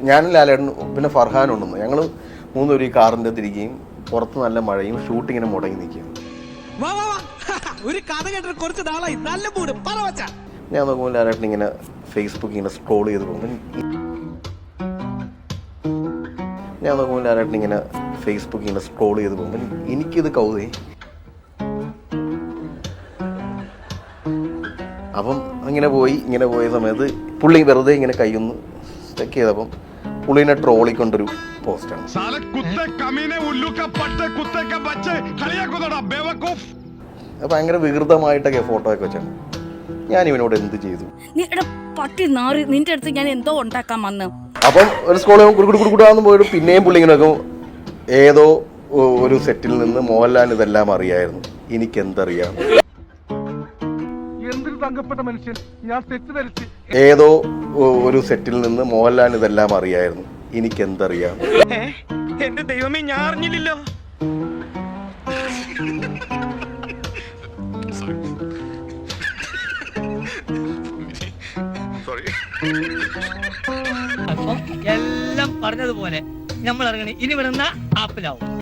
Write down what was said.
ഞാനും ലാലേട്ടനും പിന്നെ ഫർഹാനും ഉണ്ടെന്ന്. ഞങ്ങൾ മൂന്നുപേരും ഈ കാറിൻ്റെ തിരികെയും പുറത്ത് നല്ല മഴയും ഷൂട്ടിങ്ങിനെ മുടങ്ങി നിൽക്കുകയും. ഞാൻ നോക്കുമ്പോൾ ലാലേട്ടൻ ഇങ്ങനെ ഫേസ്ബുക്ക് ഇങ്ങനെ സ്ക്രോൾ ചെയ്ത് പോകുമ്പോൾ എനിക്കിത് കൗതുകേ. അപ്പം ഇങ്ങനെ പോയ സമയത്ത് പുള്ളി വെറുതെ ഇങ്ങനെ കൈയൊന്ന് ചെക്ക് ചെയ്തപ്പം പുള്ളിനെ ട്രോളിക്കൊണ്ടൊരു പോസ്റ്റാണ്. ഭയങ്കര വികൃതമായിട്ടൊക്കെ ഫോട്ടോ ഒക്കെ വെച്ചാണ്. ഞാൻ ഇവനോട് എന്ത് ചെയ്തു? നിന്റെ അടുത്ത് ഞാൻ എന്തോ ഉണ്ടാക്കാൻ വന്ന്. അപ്പം ഒരു സ്കൂളിൽ കുടുകുടുകുടാന്ന് പോയിട്ട് പിന്നെയും പുള്ളി ഇങ്ങനെ നോക്കും. ഏതോ ഒരു സെറ്റിൽ നിന്ന് മോഹൻലാൽ ഇതെല്ലാം അറിയായിരുന്നു, എനിക്കെന്തറിയാം. ഏതോ ഒരു സെറ്റിൽ നിന്ന് മോഹൻലാൽ ഇതെല്ലാം അറിയായിരുന്നു, എനിക്കെന്തറിയാം. എന്റെ ദൈവമേ, ഞാൻ അറിഞ്ഞില്ലല്ലോ. അപ്പൊ എല്ലാം പറഞ്ഞതുപോലെ നമ്മൾ ഇറങ്ങണി ഇനി വിടുന്ന ആപ്പിലാവും.